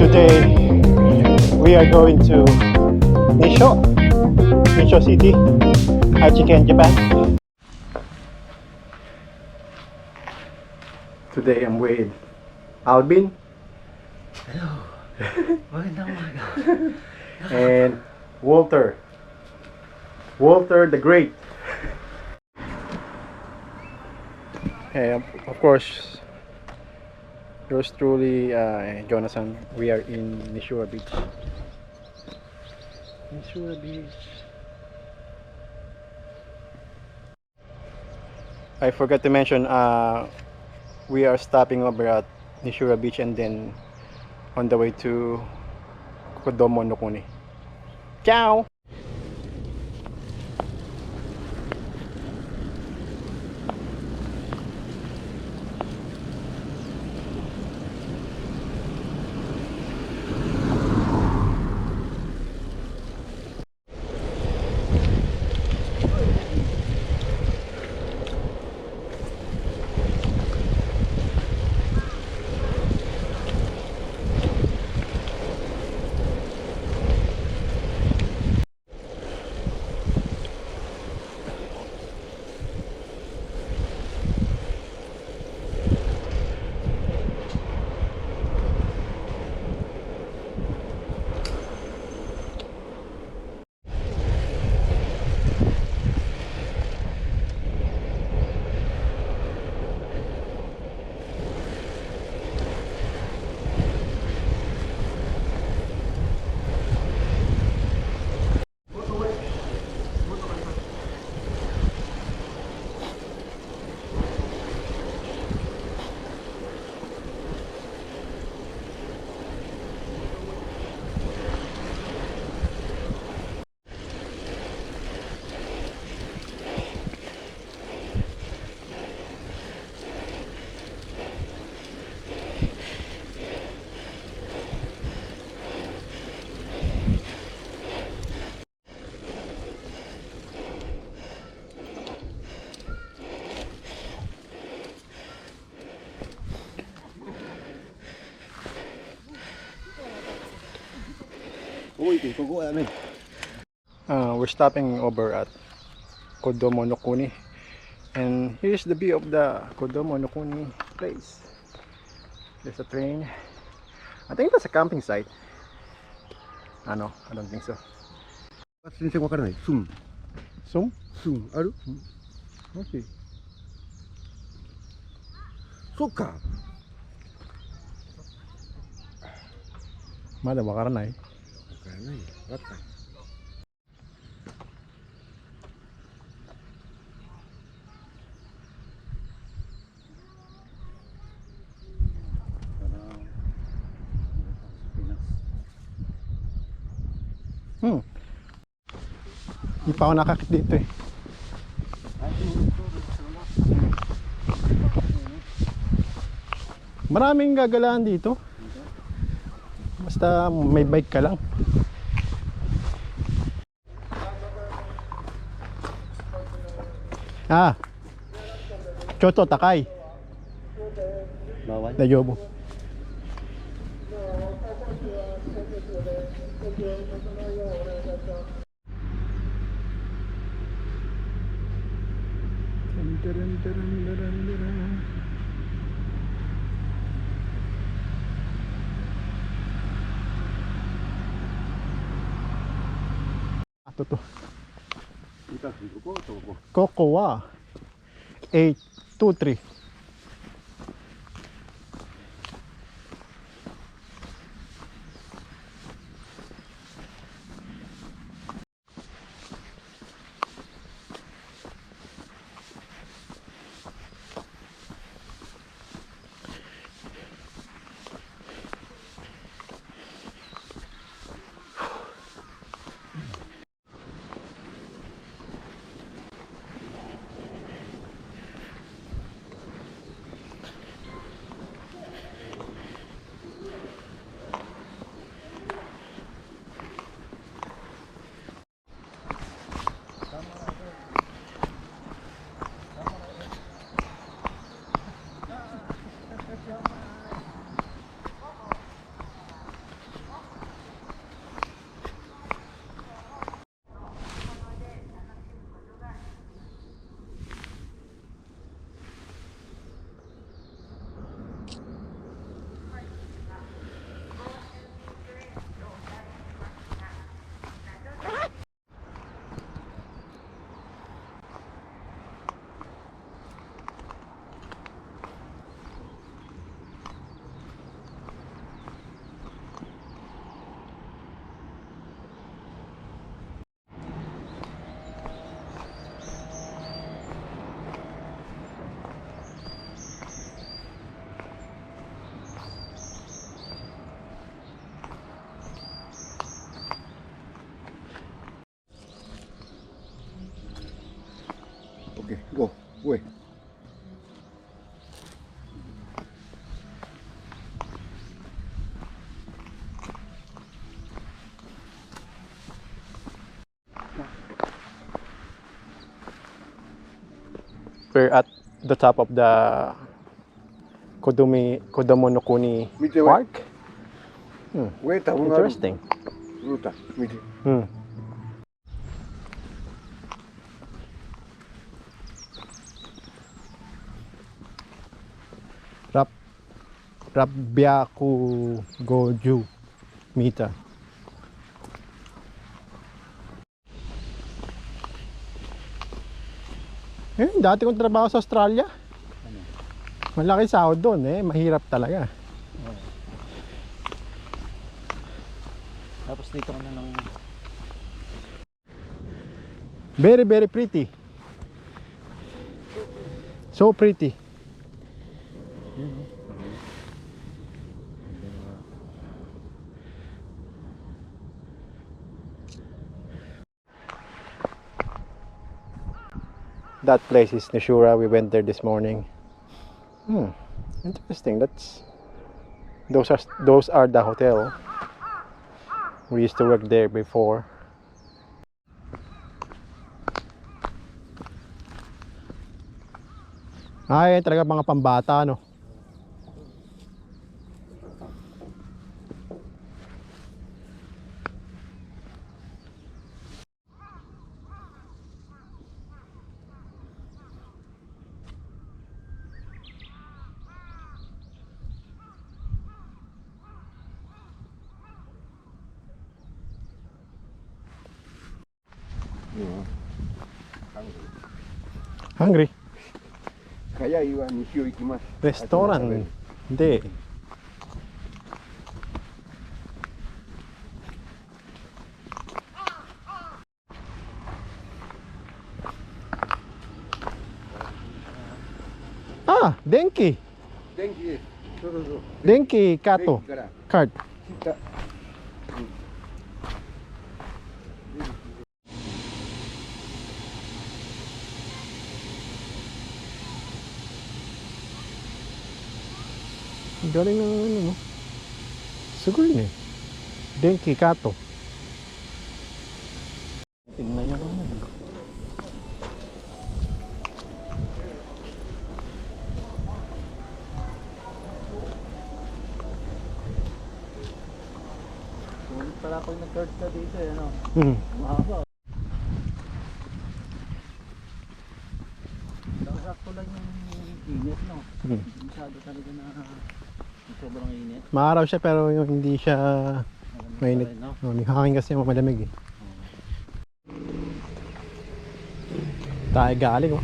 Today we are going to Nishio City, aichi, Japan. Today I'm with Alvin. Hello. Magandang umaga. And Walter the Great. And of course, yours truly, Jonathan. We are in Nishio Beach. Nishio Beach. I forgot to mention, we are stopping over at Nishio Beach and then on the way to Cosimo no Kuni. Ciao! We're stopping over at Cosimo no Kuni, and here's the view of the Cosimo no Kuni place. There's a train. I think that's a camping site. I don't think so. 全然わからない。Sum? Sum? ある？ Okay. そっか。わまだわからない。からない。わかった。Hindi pa ako nakakit dito eh. Maraming gagalaan dito. Basta may bike ka lang. Choto Takay. Bawal? Dayobo. Ito. Cocoa 823. Uy. We're at the top of the Kodomo no Kuni Park. Wait, Interesting. Ruta. Miti. Rabyaku Goju Mita. Dati kong trabaho sa Australia. Malaki sahod doon mahirap talaga. Tapos dito ka na lang. Very very pretty. So pretty. That place is Nishio. We went there this morning. Interesting. Those are the hotel. We used to work there before. Ay, talaga mga pambata, no? Hungry? Kaya iwa Nishio ikimasu. Restaurant. Hindi. Denki. Denki. Denki Kato. Card. Galing ng ano, no? Siguro yun Denki Kato. Tingnan nyo naman. Sulit pala pag nag-card ka dito ano? Mahaba. Sakto lang yung init, no? Masyado talaga na sobrang init. Maaraw siya pero yung hindi siya mainit. May hangin kasi malamig Tayo galing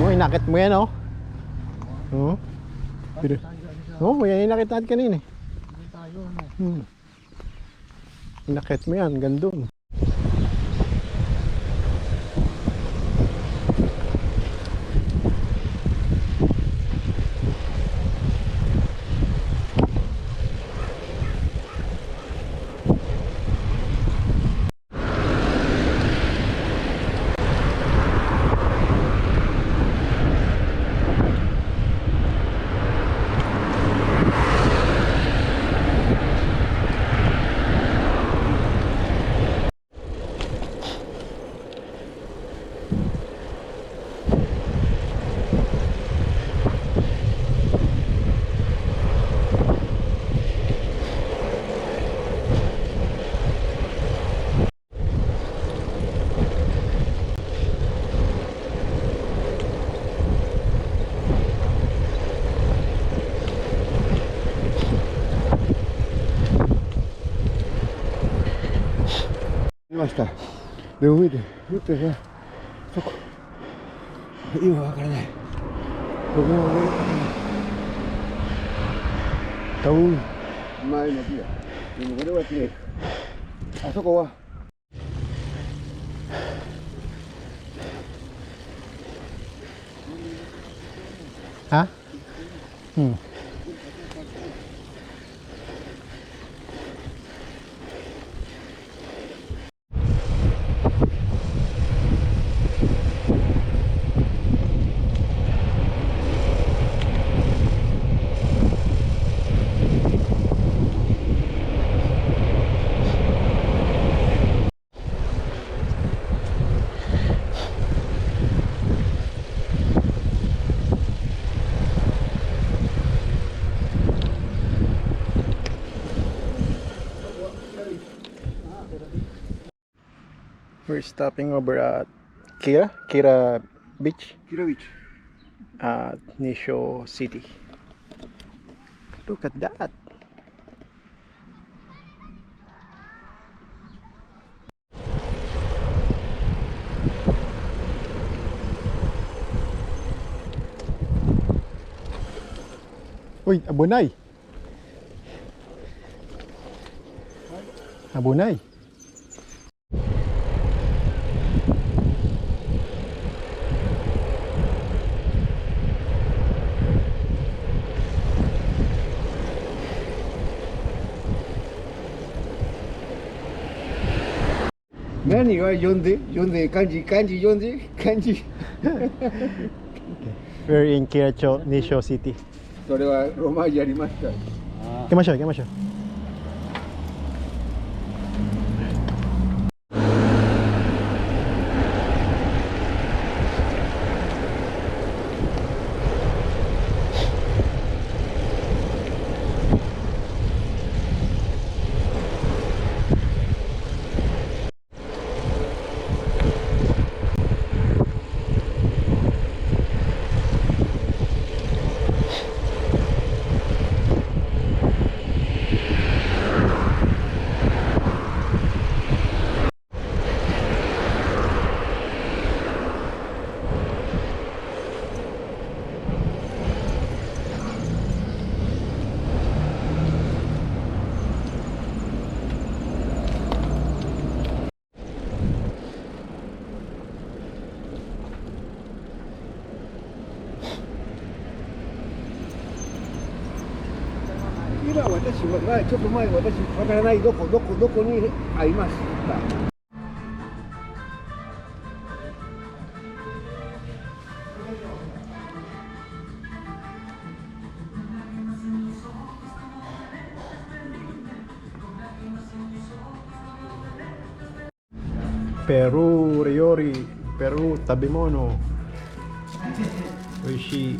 inakit mo yan yan inakit natin kanina inakit mo yan gandun.ました。でも見て、降ってさ、そこ。今わからない。ここもね、遠い。前の木だ。でもこれは綺麗。あそこは。Ha? We're stopping over at Kira Beach Kirovich. at Nishio City. Look at that. Uy, abunay. Abunay. Nani wa yonde kanji kanji. We're in Kiracho, Nishio City. それはロマージやりました。行きましょう行きましょう。今私は前ちょっと前私わからないどこに会いました。Peru Riori, Peru Tabimono, Oishi.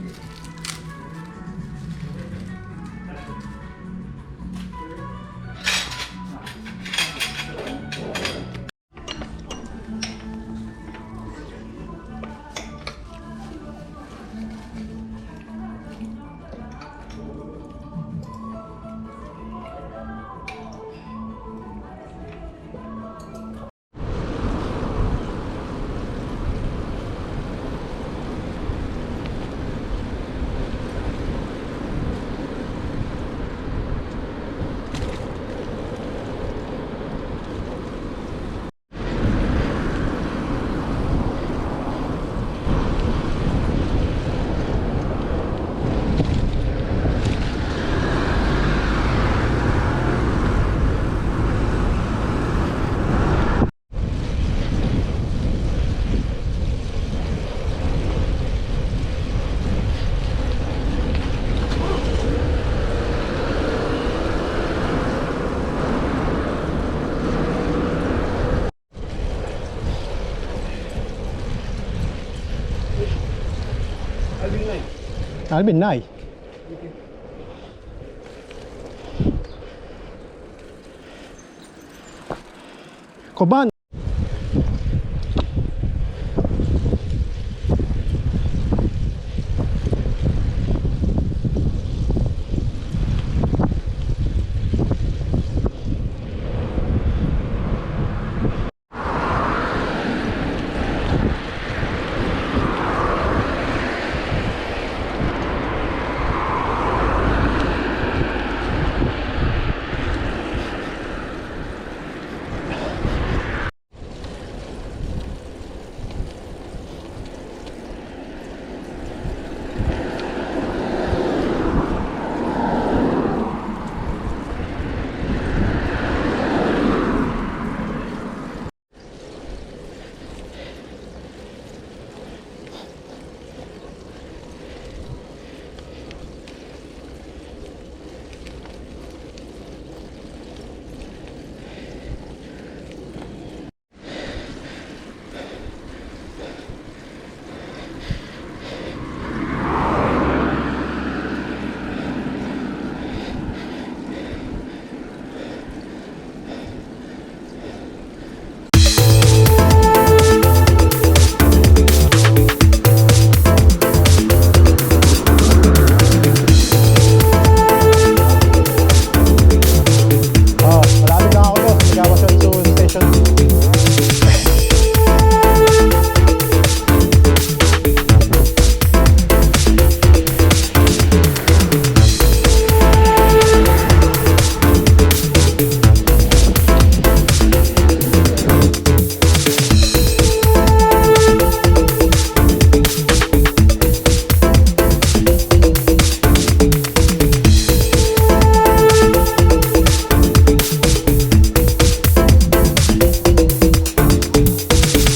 Alvin Nai. Koban.